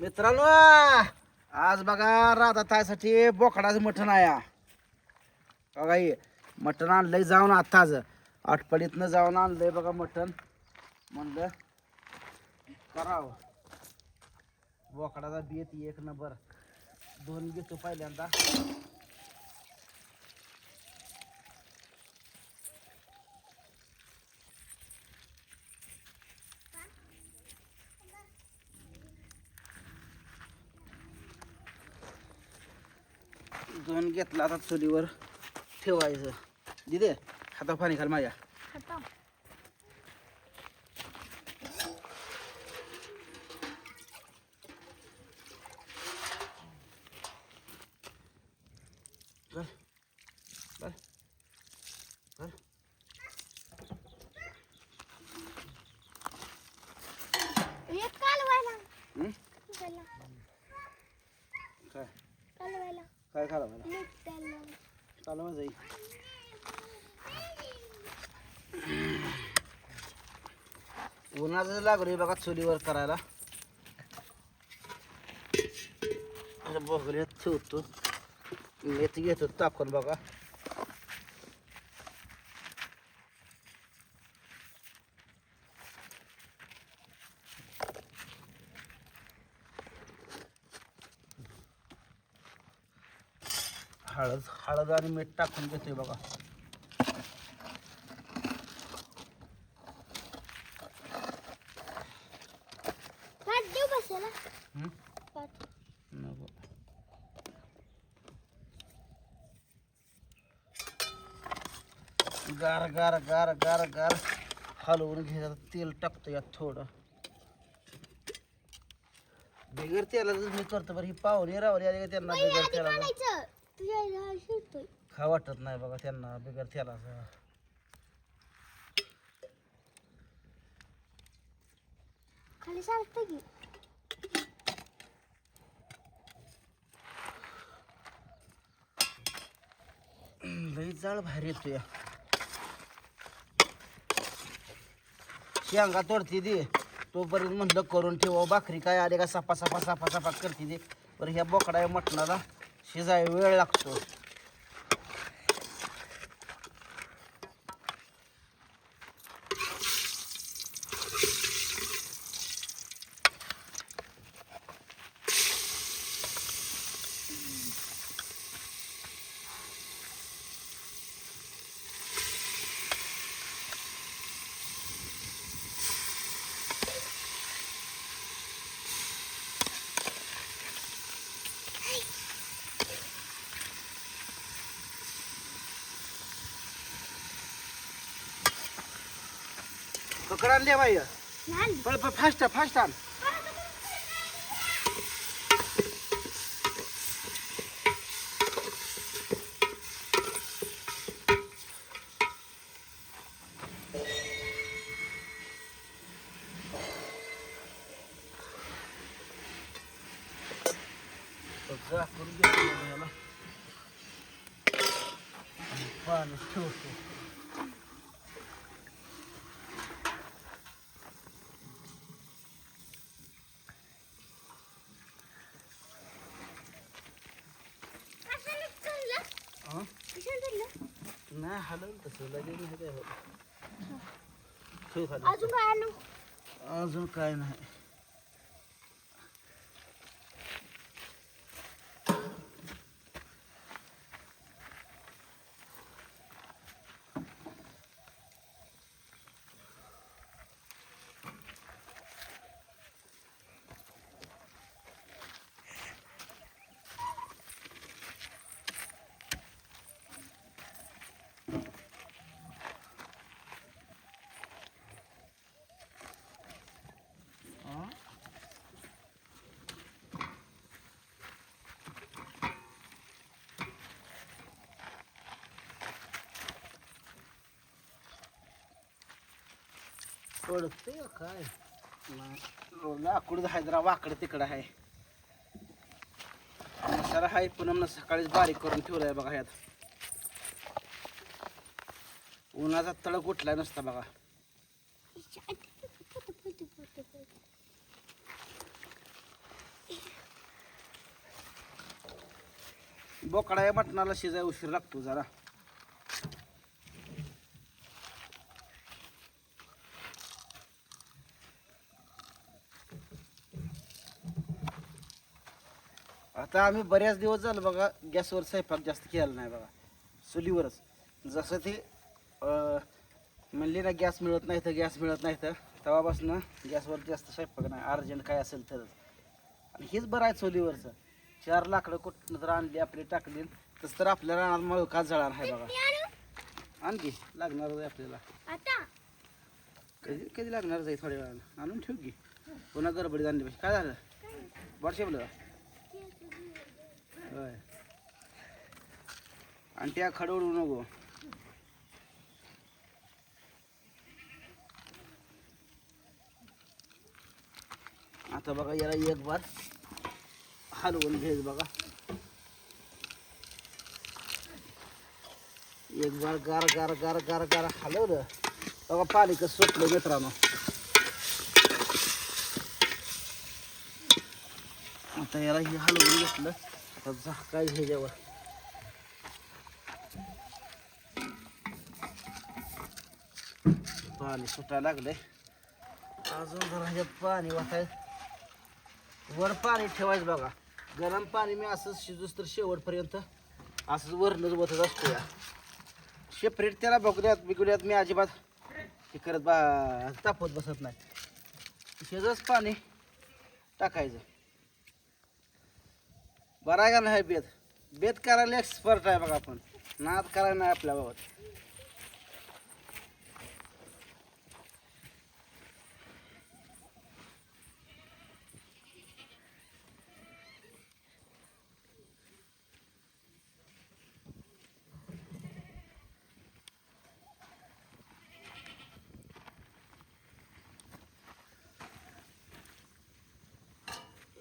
मित्रांनो, आज बघा राधा ताईसाठी बोकडाचं मटण आहे. बघा हे मटण आणलंय जाऊन आताच आठवडीतनं जाऊन आणलंय बघा मटण. म्हणलं करावं बोकडाचा बेत एक नंबर. दोन घेतो पहिल्यांदा. दोन घेतला आता चुलीवर ठेवायचं. दिदे हाता पाणी खाल माझ्या. चल चल चल. हं? काय काय खाला चालू माझं उन्हाचं लागलोय बघा चुलीवर करायला. बघले ठेवतो मेथ घेतो टाकून बघा. हळद हळद आणि मीठ टाकून घेतोय बघा. नको. गार गार गार गार गार हलवून घ्यायचं. तेल टाकतो यात थोडं. बिगर तेलाच मी करतो बरं. ही पाहुणे रावली आली का त्यांना बिगर तेलाचं खा वाटत नाही बघा त्यांना बिगर तेलाचं. खाली सांगते की लई जाळ बाहेर येतोय. शेंगा तोडते दे तोपर्यंत म्हटलं करून ठेवा. भाकरी काय आले का सपा सपा सपा सपा करते दे. बरं ह्या बोकडा मटणाला शिजाय वेळ लागतो. पकड आणले बाई. पण फास्ट फास्ट आण. झाकून घेतो ह्याला. पाणी ठेवतो. नाही हलवलं तसं लगेच नाही काय होत. ठेव खाली. अजून काय नाही. पडते काय लाकूड आहे जरा वाकड तिकडं आहे. मसाला आहे पुन्हा सकाळीच बारीक करून ठेवलाय बघा. ह्यात उन्हाचा तळक उठलाय नसता बघा. बोकडा या मटणाला शिजाय उशीर लागतो जरा. आता आम्ही बऱ्याच दिवस झालं बघा गॅसवर स्वयंपाक जास्त केला नाही बघा, चुलीवरच. जसं ते म्हणले ना गॅस मिळत नाही तर तेव्हापासून गॅसवर जास्त स्वयंपाक नाही, अर्जंट काय असेल तरच. आणि हेच बरं आहे चुलीवरचं. 4 लाकडं कुठनं तर आणली आपली टाकली तसं तर आपल्याला रानात मळकाच जळणार आहे बघा. आणखी लागणारच आहे आपल्याला. आता कधी कधी लागणारच आहे थोड्या वेळानं. आणून ठेव की. पुन्हा गडबडीत आणली पाहिजे. काय झालं बडशेपलं होय. आणि त्या खडवडू नको. आता बघा याला एक बार हलवून घ्यायचं बघा. एक बार गार गार गार गार गार हलवलं बघा, पाणी कसं सुटलं मित्रांनो. आता याला हे हलवून घेतलं. आता झाकाय ह्याच्यावर. पाणी सुटायला लागलंय. अजून जरा ह्याच्यात पाणी वाटायचं. वर पाणी ठेवायचं बघा. गरम पाणी मी असंच शिजूस तर शेवटपर्यंत असंच वरणच बसत असतो. या सेपरेट त्याला बिगुल्यात मी अजिबात हे करत तापवत बसत नाही. शिजच पाणी टाकायचं. बरं आहे का नाही बेत करायला एक्सपर्ट आहे बघा आपण. नाद करायला नाही आपल्या बाबत.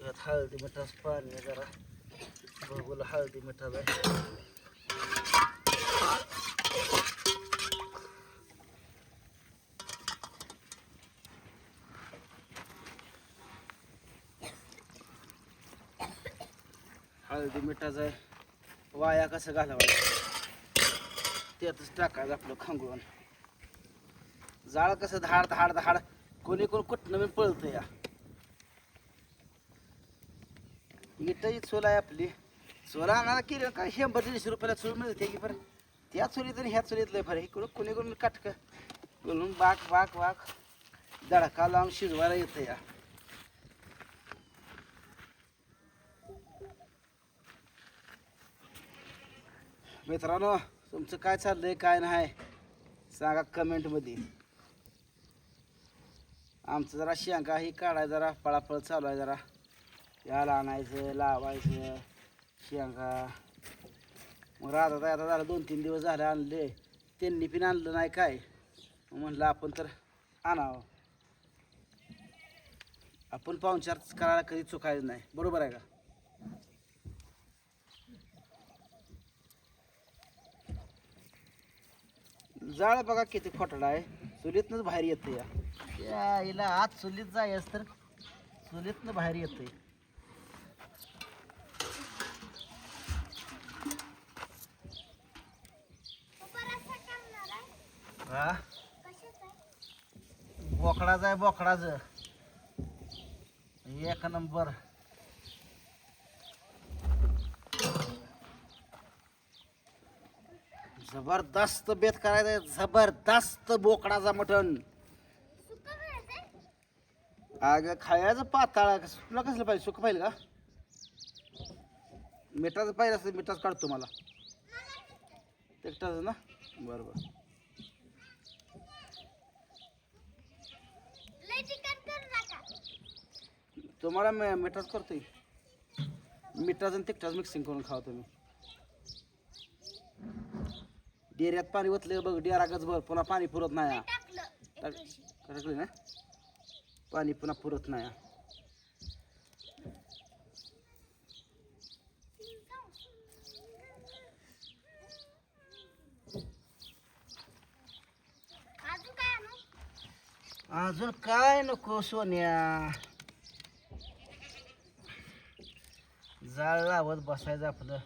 यात हळदी मिठाचं पाणी आहे जरा. बघूला हळदी मिठाचं आहे. हळदी मिठाचं आहे. वाया कसं घालावायचं त्यातच टाकायचं आपलं खांगून. जाळ कसं धाड धाड धाड कोणी कुठनं मी पळतं या. इटाची चूल आहे आपली. चूल आणायला केली काय 100-150 रुपयाला चूल मिळते की बरं. त्या चुलीत आणि ह्या चुलीत लय फरक. इकडून कोणी काटकं बोलून बाक दडका लावून शिजवायला येतं या. मित्रांनो तुमचं काय चाललंय काय नाही सांगा कमेंटमध्ये. आमचं जरा शेंगा ही काढाय जरा पळापळ चालू आहे. जरा याला आणायचं लावायचं शेंगा. मग आता झालं 2-3 दिवस झाले आणले. त्यांनी पण आणलं नाही काय. मग म्हणलं आपण तर आणावं. आपण पाहुणचार करायला कधी चुकायचं नाही. बरोबर आहे का. जाळ बघा किती खोटडा आहे. चुलीतनंच बाहेर येतं या हिला. आज चुलीत जायच तर चुलीतनं बाहेर येतंय. हा बोकडाच आहे बोकडाच. एक नंबर. जबरदस्त बेत करायचा. जबरदस्त बोकडाचा मटण. अगं खायचं पाताळ. तुला कसलं पाहिजे सुक पाहिजे का. मिठाचं पाहिजे असतं मिठाच काढतो मला. एकटाच ना बरोबर. तुम्हाला मिठाच करतोय. मिठाचं आणि तिखटाच मिक्सिंग करून खावा तुम्ही. डेऱ्यात पाणी ओतले बघ. डेरा गजभर पुन्हा पाणी पुरत नाही. टाकलं ना पाणी पुन्हा पुरत नाही. अजून काय नको सोन्या. जाळ लावत बसायचं आपलं.